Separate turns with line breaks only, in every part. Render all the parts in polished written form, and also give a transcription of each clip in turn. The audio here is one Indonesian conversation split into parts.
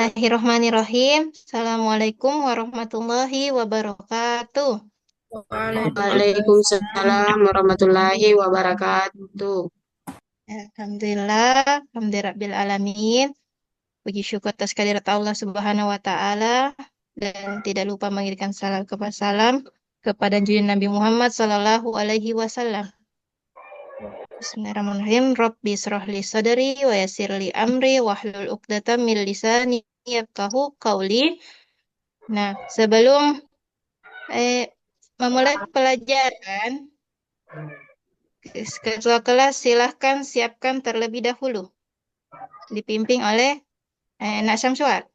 Bismillahirrahmanirrahim. Assalamualaikum warahmatullahi wabarakatuh.
Waalaikumsalam warahmatullahi wabarakatuh.
Alhamdulillah, alhamdulillahirabbil alamin. Puji syukur atas kehadirat Allah Subhanahu wa taala dan tidak lupa mengirimkan salam kepada junjungan Nabi Muhammad sallallahu alaihi wasallam. Bismillahirrahmanirrahim. Rabbi israh li sadri wa yassir li amri wahlul 'uqdatam min lisani yafqahu qawli. Nah, sebelum memulai pelajaran, ketua kelas silahkan siapkan terlebih dahulu. Dipimpin oleh Nak Syamsuar.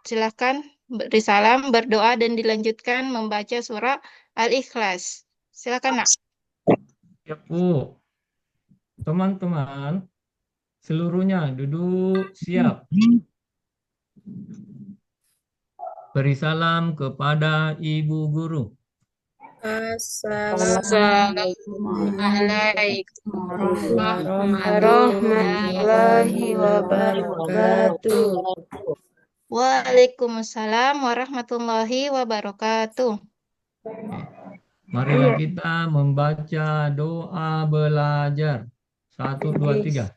Silahkan beri salam, berdoa, dan dilanjutkan membaca surah Al-Ikhlas. Silahkan, Nak.
Ya, Bu. Teman-teman, seluruhnya duduk siap. Beri salam kepada Ibu Guru.
Assalamualaikum warahmatullahi wabarakatuh.
Waalaikumsalam warahmatullahi wabarakatuh.
Marilah kita membaca doa belajar. 1, 2, 3.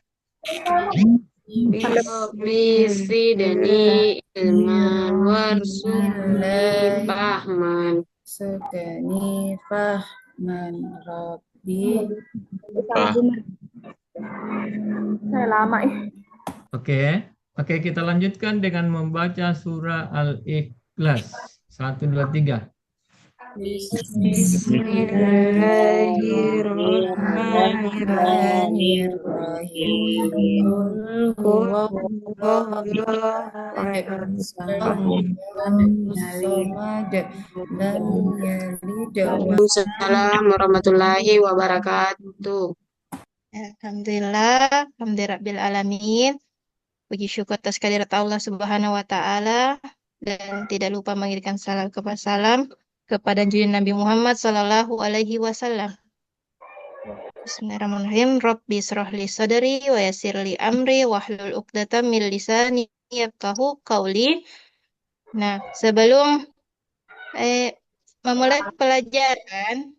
Bisidani ilman warzuqni fahman.
Sudani fahman Rabbi. Saya lama
Oke, kita lanjutkan dengan membaca surah Al-Ikhlas. 1, 2, 3.
Bismillahirrahmanirrahim. Qul huwallahu ahad. Lam yalid
Waalaikumsalam warahmatullahi wabarakatuh.
Alhamdulillah, alhamdulillahirabbil alamin. Puji syukur atas kehadirat Allah Subhanahu wa taala dan tidak lupa mengirimkan salam kepada junjungan Nabi Muhammad sallallahu alaihi wasallam. Bismillahirrahmanirrahim. Rabbi israh li sadri wa yassir li amri wahlul 'uqdatam min lisani yafqahu qawli. Nah, sebelum memulai pelajaran,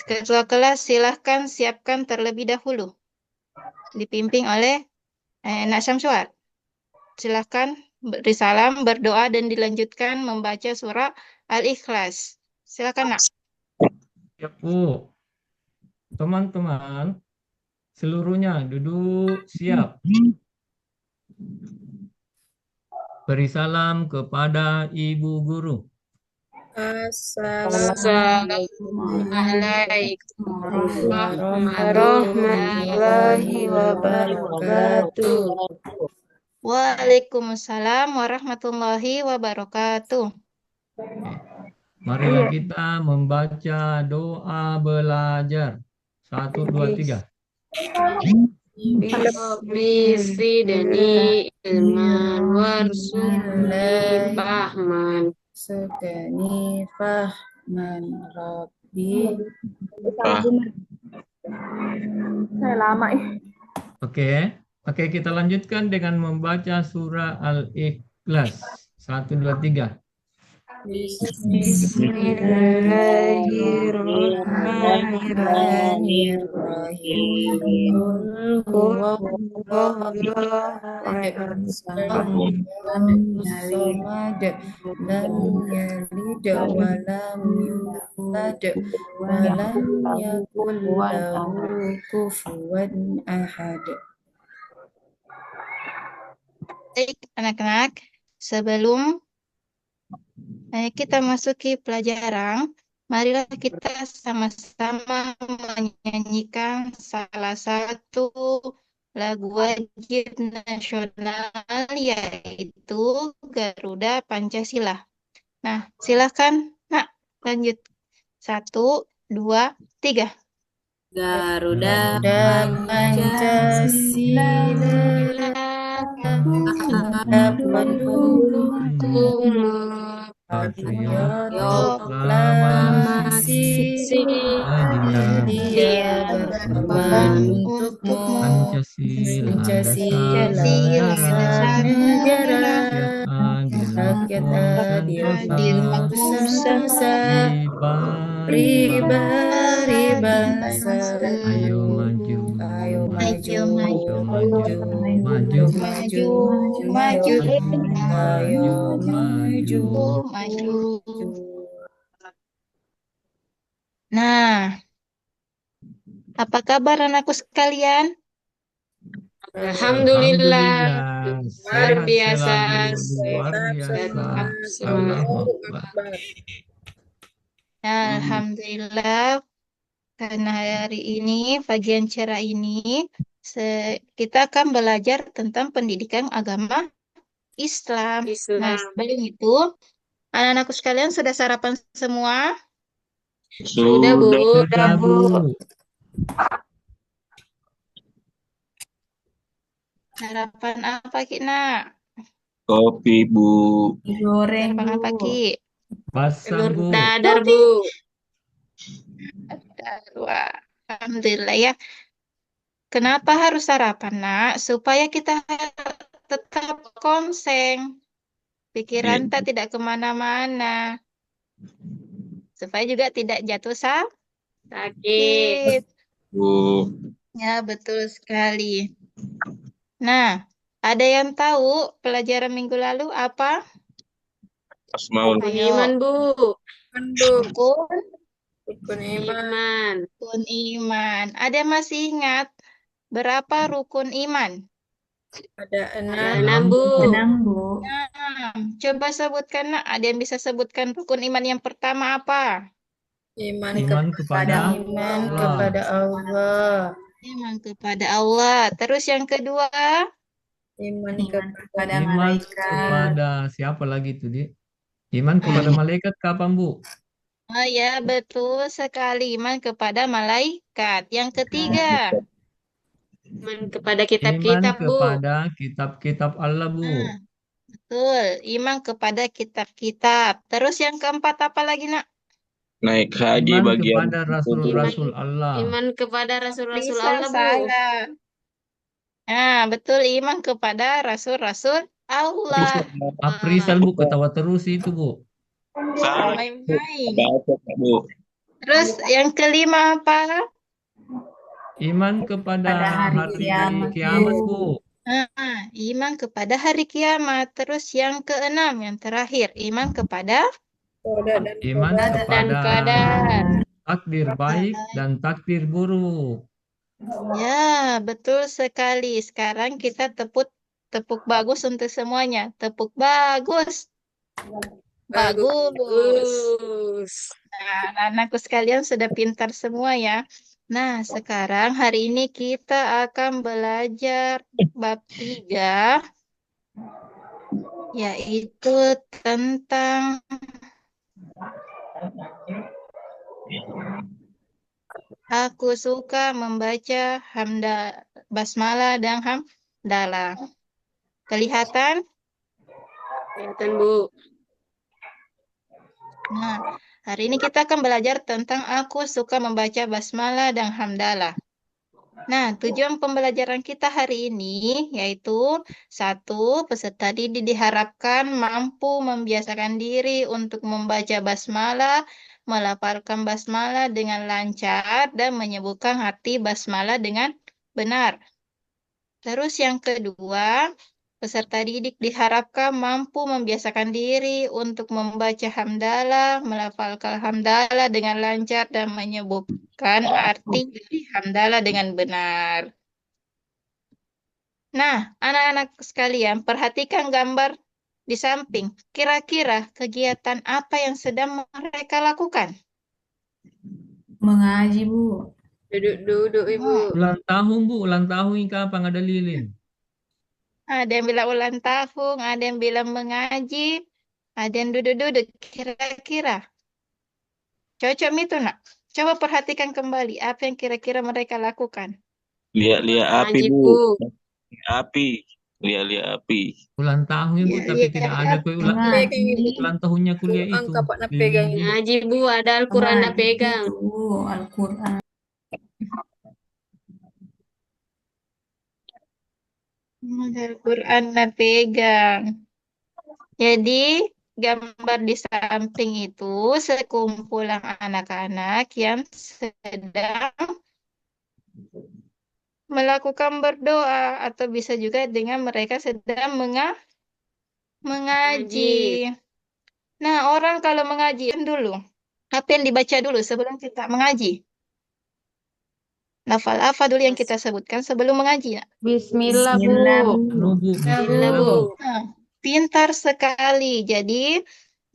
ketua kelas silahkan siapkan terlebih dahulu. Dipimpin oleh Nak Syamsuar. Silahkan beri salam, berdoa, dan dilanjutkan membaca surah Al-Ikhlas. Silakan, Nak.
Ya, Bu. Teman-teman, seluruhnya duduk siap. Beri salam kepada Ibu Guru.
Assalamualaikum warahmatullahi wabarakatuh.
Waalaikumsalam warahmatullahi wabarakatuh.
Marilah kita membaca doa belajar. 1, 2, 3.
Bisidani ilman warzuqni fahman.
Sudani fahman Rabbi. Saya lama
Oke, kita lanjutkan dengan membaca surah Al-Ikhlas. 1, 2, 3.
Bismillahirrahmanirrahim. Qul huwallahu ahad. Lam yalid wa lam yulad wa lam yakul lahu kufuwan ahad.
Baik, anak-anak, sebelum kita masuki pelajaran, marilah kita sama-sama menyanyikan salah satu lagu wajib nasional, yaitu Garuda Pancasila. Nah, silakan, Nak, lanjut. 1, 2, 3.
Garuda
Pancasila
Patriot
proklamasi dia berkorban untukmu.
Pancasila
Pancasila dasar كالعادي
Adil
والمرسى
Musa
Riba,
riba riba
Ribasa
ayo maju,
ayo maju
Ayo
maju,
maju
maju,
maju
maju
ayo
maju,
maju
maju. Nah, apa kabar anakku sekalian?
Alhamdulillah.
Alhamdulillah,
Luar
sehat
biasa.
selalu, luar biasa.
Tetap semangat.
Allahu Akbar.
Alhamdulillah, karena hari ini, pagi yang cerah ini, kita akan belajar tentang pendidikan agama Islam. Nah,
Islam.
sebelum itu, anak-anakku sekalian sudah sarapan semua?
Sudah, Bu.
Sudah, Bu.
Sarapan apa, Ki, nak?
Kopi, Bu.
goreng
Sarapan apa, Ki?
Pasang,
Telur
Bu.
dadar, Bu.
Wah, Alhamdulillah ya. Kenapa harus sarapan, nak? Supaya kita tetap konseng. Pikiran tak tidak kemana-mana. Supaya juga tidak jatuh
Sakit.
sakit.
Bu.
Ya, betul sekali. Nah, ada yang tahu pelajaran minggu lalu apa?
Asmaul.
Ayo.
Iman, Bu.
Rukun,
Iman.
rukun iman. Ada yang masih ingat berapa rukun iman?
ada
Ada 6,
6
Bu.
Nah, coba sebutkan, nak. Ada yang bisa sebutkan rukun iman yang pertama apa?
Iman kepada
iman
Allah.
kepada Allah
Iman kepada Allah. Terus yang kedua,
iman kepada
Iman kepada siapa lagi itu, Di? Iman kepada malaikat kapan, Bu?
oh ya, betul sekali. Iman kepada malaikat. Yang ketiga,
Iman kepada
Iman
kitab-kitab, Bu.
kepada kitab-kitab Allah, Bu.
nah, betul. Iman kepada kitab-kitab. Terus yang keempat apa lagi, nak?
Naik haji
Iman
bagian
kepada rasul-rasul Allah.
Iman kepada Rasul-Rasul
Bisa
Allah, Bu.
salah. Nah, betul. Iman kepada rasul-rasul Allah.
Aprisal, Bu, ketawa terus itu, Bu.
Salah.
Main-main.
Baca, Bu.
Terus yang kelima apa?
Iman kepada hari kiamat, Bu.
Nah, iman kepada hari kiamat. Terus yang keenam, yang terakhir, iman kepada
Iman
Dan
kepada
kadar.
takdir baik dan takdir buruk.
ya, betul sekali. Sekarang kita tepuk bagus untuk semuanya. Tepuk bagus. Bagus.
Bagus.
Nah, anakku sekalian sudah pintar semua ya. Nah, sekarang hari ini kita akan belajar bab 3, yaitu tentang aku suka membaca basmalah dan hamdalah. Kelihatan?
Kelihatan, Bu.
Nah, hari ini kita akan belajar tentang aku suka membaca basmalah dan hamdalah. Nah, tujuan pembelajaran kita hari ini yaitu 1. Peserta didik diharapkan mampu membiasakan diri untuk membaca basmalah, melafalkan basmalah dengan lancar, dan menyebutkan arti basmalah dengan benar. Terus yang kedua, peserta didik diharapkan mampu membiasakan diri untuk membaca hamdalah, melafalkan hamdalah dengan lancar, dan menyebutkan arti dari hamdalah dengan benar. Nah, anak-anak sekalian, perhatikan gambar di samping. Kira-kira kegiatan apa yang sedang mereka lakukan?
mengaji Bu
Duduk-duduk, Ibu.
Ulang tahun, Bu. Ulang tahun kapan ada lilin?
Ada yang bilang ulang tahun, ada yang bilang mengaji, ada yang duduk-duduk. Kira-kira cocok itu, nak? Coba perhatikan kembali apa yang kira-kira mereka lakukan.
Lihat-lihat api,
Ngaji,
Bu.
Bu.
Api. Lihat-lihat api.
Ulang tahun, Bu,
Ya,
tapi
iya,
tidak ada kue ulang tahunnya kuliah itu. Lilinnya.
Ngaji, Bu. Ada Al-Quran nak pegang.
Al-Quran
Al-Quran nak pegang. Jadi, gambar di samping itu sekumpulan anak-anak yang sedang melakukan berdoa atau bisa juga dengan mereka sedang mengaji.
Ngaji.
Nah, orang kalau mengaji dulu, apa yang dibaca dulu sebelum kita mengaji? Lafal apa dulu yang kita sebutkan sebelum mengaji? Nak?
Bismillah, Bu.
Bismillah, Bu.
Anu, Bu,
Ya,
Bismillah,
Bu.
Bu.
Nah, pintar sekali. Jadi,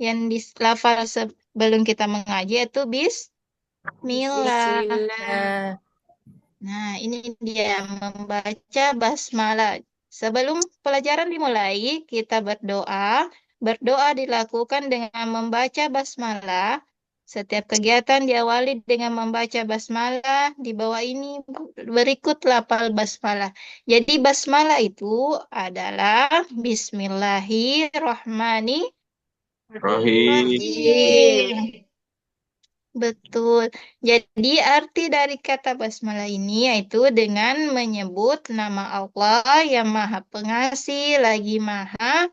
yang di lafal sebelum kita mengaji itu bismillah.
Bismillah.
Ya.
Nah, ini dia membaca basmalah. Sebelum pelajaran dimulai, kita berdoa. Berdoa dilakukan dengan membaca basmalah. Setiap kegiatan diawali dengan membaca basmalah. Di bawah ini berikut lafal basmalah. Jadi basmalah itu adalah
Rohim.
Bismillahirrahmanirrahim. Betul. Jadi arti dari kata basmalah ini yaitu dengan menyebut nama Allah yang Maha Pengasih lagi Maha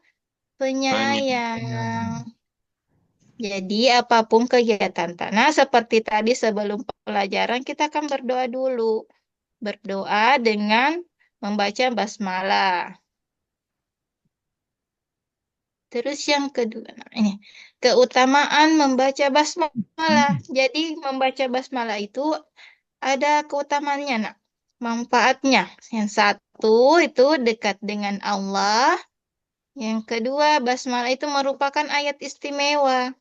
Penyayang. Jadi apapun kegiatan tanah seperti tadi sebelum pelajaran kita akan berdoa dulu. Berdoa dengan membaca basmalah. Terus yang kedua, nah ini keutamaan membaca basmalah. Jadi membaca basmalah itu ada keutamaannya, nak. Manfaatnya. Yang satu itu dekat dengan Allah. Yang kedua, basmalah itu merupakan ayat istimewa.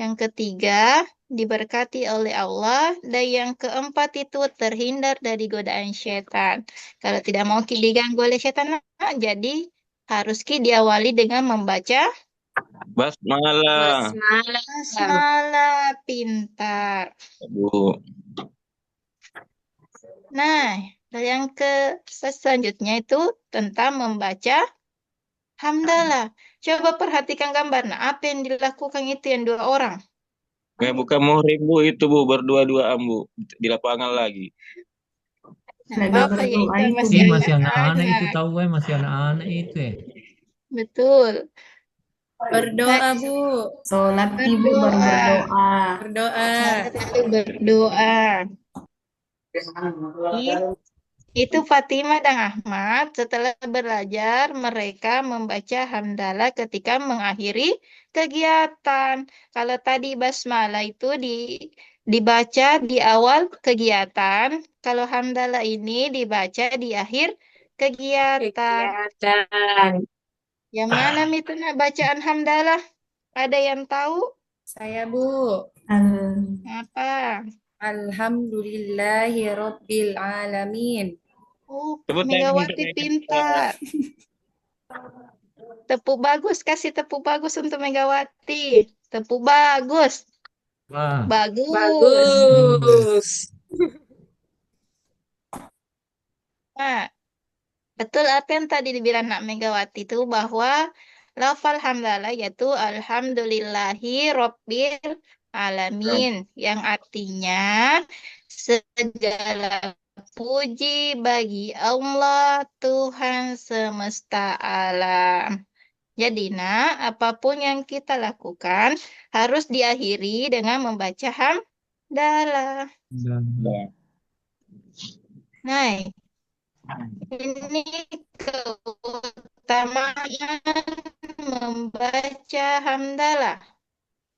Yang ketiga, diberkati oleh Allah. Dan yang keempat itu terhindar dari godaan setan. Kalau tidak mau diganggu oleh setan, nak, jadi harus diawali dengan membaca
Basmalah.
Basmalah.
basmalah. Pintar.
Bu.
Nah, dan yang selanjutnya itu tentang membaca hamdalah. Coba perhatikan gambar. Nah, apa yang dilakukan itu yang dua orang?
Bukan muhrim, Bu. Itu, Bu. Berdua-duaan, Bu. Di lapangan lagi.
Nah,
Lagi
Bapak ya
berdoa
itu
itu,
masih
Ih, masih anak-anak
anak-anak.
itu tahu masih anak-anak itu
Betul.
Berdoa, Bu.
Sholat Ibu baru
Berdoa.
berdoa.
Berdoa.
Salat itu berdoa. Itu Fatimah dan Ahmad setelah belajar mereka membaca hamdalah ketika mengakhiri kegiatan. Kalau tadi basmalah itu dibaca di awal kegiatan, kalau hamdalah ini dibaca di akhir kegiatan.
Kegiatan.
Yang mana Mituna bacaan hamdalah? Ada yang tahu?
Saya, Bu.
Apa?
Alhamdulillahi Rabbil Alamin.
Oh,
Tepuk tangan untuk
Megawati
mereka.
pintar. Tepuk bagus, kasih tepuk bagus untuk Megawati. Tepuk bagus.
Wah,
Bagus.
Bagus.
Nah, betul apa yang tadi dibilang Nak Megawati itu bahwa lafal hamdalah yaitu alhamdulillahi rabbil alamin yang artinya segala puji bagi Allah Tuhan semesta alam. Jadi, nak, apapun yang kita lakukan harus diakhiri dengan membaca hamdalah. Nah, ini keutamaan membaca hamdalah.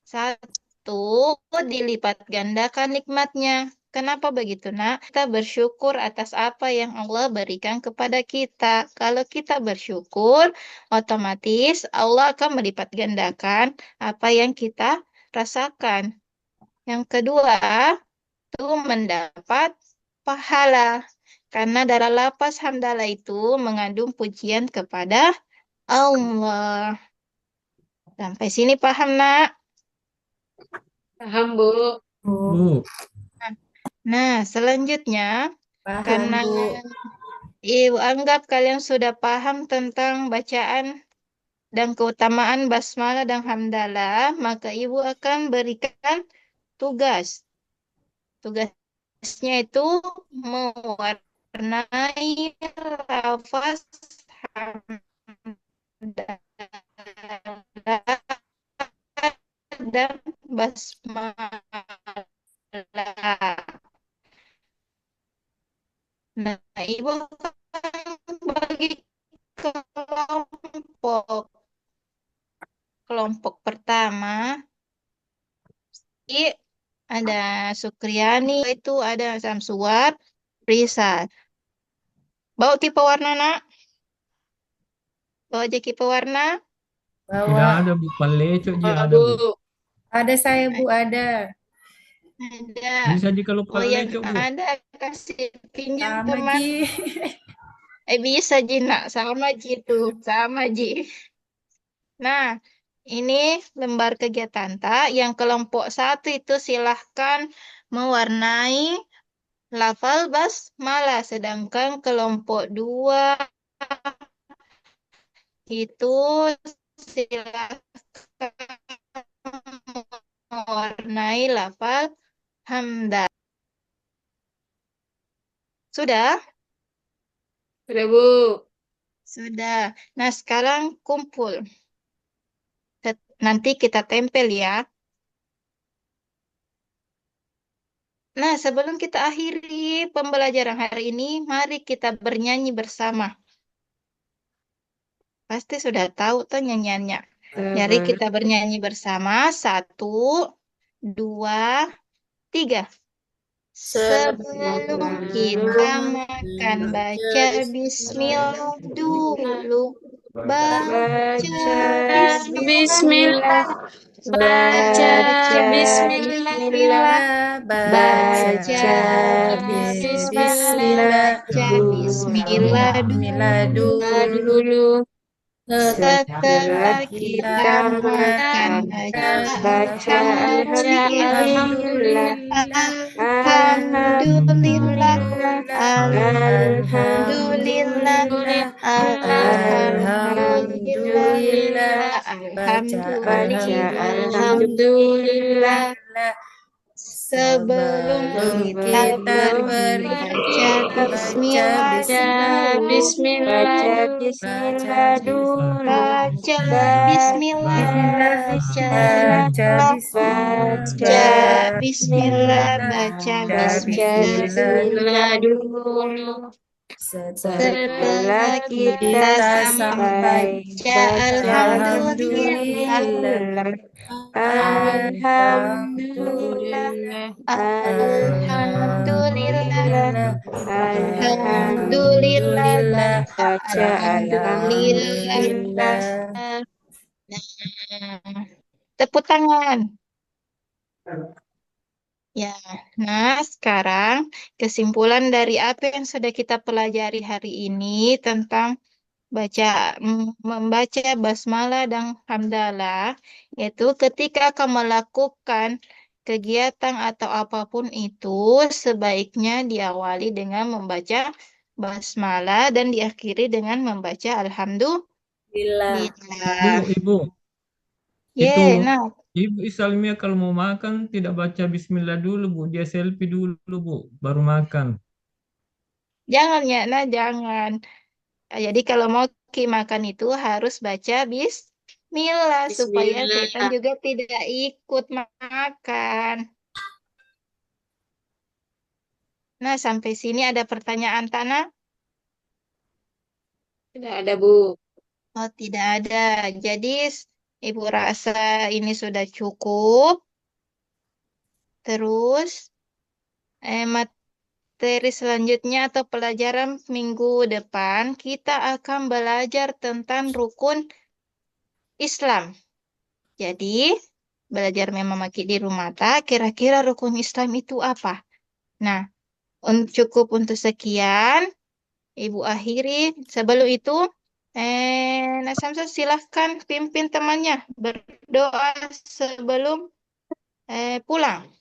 Satu, dilipat gandakan nikmatnya. Kenapa begitu, nak? Kita bersyukur atas apa yang Allah berikan kepada kita. Kalau kita bersyukur, otomatis Allah akan melipat gandakan apa yang kita rasakan. Yang kedua, itu mendapat pahala. Karena dalam lapas hamdalah itu mengandung pujian kepada Allah. Sampai sini paham, nak?
Paham, Bu.
Bu.
Nah, selanjutnya,
Paham,
karena
Bu.
Ibu anggap kalian sudah paham tentang bacaan dan keutamaan basmalah dan hamdalah, maka Ibu akan berikan tugas. Tugasnya itu mewarnai lafaz hamdalah basmalah. Nah, Ibu akan bagi kelompok. Kelompok pertama, ada Sukriani, itu ada Samsuar, Risa. Bawa kipas warna, nak. Bawa aja kipas warna.
Tidak
Bawa.
ada Bu, palecok je
Bawa,
ada Bu.
Bu.
Ada saya, Bu, ada.
Ada.
Bisa di kalau
Oh, yang
palecok Bu.
ada kasih pinjam
Sama,
teman.
Ji.
Bisa, Ji, nak. Sama, Ji, itu. Sama, Ji. Nah, ini lembar kegiatan tak. Yang kelompok 1 itu silahkan mewarnai lafal basmalah. Sedangkan kelompok 2 itu silahkan mewarnai lafal hamdah. Sudah?
Sudah, Bu.
Sudah. Nah, sekarang kumpul. Nanti kita tempel ya. Nah, sebelum kita akhiri pembelajaran hari ini, mari kita bernyanyi bersama. Pasti sudah tahu tuh nyanyiannya. Jadi kita bernyanyi bersama. 1, 2, 3. Sebelum kita makan, baca bismillah dulu. Baca bismillah.
Baca bismillah.
Baca bismillah. Baca bismillah
Dulu.
Setelah kita makan, baca alhamdulillah. Alhamdulillah. Alhamdulillah. Alhamdulillah. Alhamdulillah. Sebelum kita berbaca bismillah dulu. Baca bismillah. Baca bismillah. Baca bismillah dulu. Setelah kita sampai baca alhamdulillah. Alhamdulillah. Alhamdulillah. Alhamdulillah. Alhamdulillah. Nah, tepuk tangan. Ya, nah sekarang kesimpulan dari apa yang sudah kita pelajari hari ini tentang membaca basmalah dan hamdalah, yaitu ketika akan melakukan kegiatan atau apapun itu sebaiknya diawali dengan membaca basmalah dan diakhiri dengan membaca alhamdulillah.
Ibu,
Ye,
itu
nah
Ibu Islamia kalau mau makan tidak baca bismillah dulu Bu, dia selfie dulu Bu, baru makan.
jangan ya, nah jangan. Jadi kalau mau makan itu harus baca bismillah supaya setan juga tidak ikut makan. Nah, sampai sini ada pertanyaan Tanah?
Tidak ada, Bu.
Oh, tidak ada. Jadi Ibu rasa ini sudah cukup. Terus materi selanjutnya atau pelajaran minggu depan kita akan belajar tentang rukun Islam. Jadi, belajar memamaki di rumah tak, kira-kira rukun Islam itu apa? Nah, cukup untuk sekian. Ibu akhiri. Sebelum itu, Nak Samsul silahkan pimpin temannya berdoa sebelum pulang.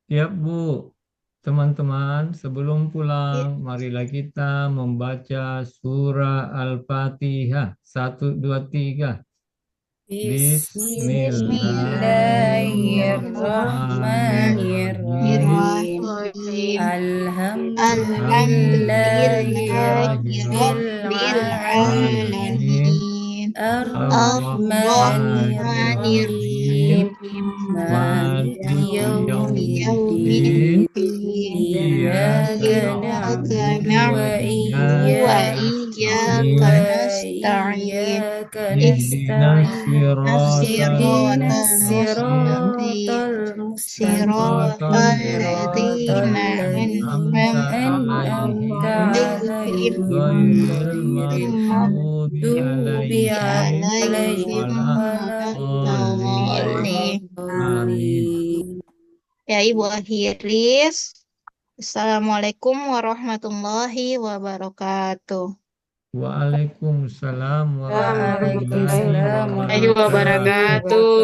Siap Bu. Teman-teman, sebelum pulang, marilah kita membaca surah Al-Fatihah. 1, 2, 3. Bismillahirrahmanirrahim.
Alhamdulillahirrahmanirrahim. Ar-Rahmanirrahim.
مالك يوم
يوم
الدين
الدين
إياك
إياك
نعبد
نعبد وإياك نستعين
وإياك
اهدنا
نستعين
الصراط
اهدنا
الصراط
الصراط
صراط
المستقيم
الذين
صراط
أنعمت
الذين
أنعمت
أنعمت
عليهم
عليهم
غير
غير
المغضوب
المغضوب
عليهم
عليهم
عليهم
ولا
ولا
ولا
الضالين.
الضالين.
آمين.
Ya, Ibu akhiris. Assalamualaikum warahmatullahi wabarakatuh.
Waalaikumsalam warahmatullahi
Waalaikumsalam
Warahmatullahi
wabarakatuh.
wabarakatuh.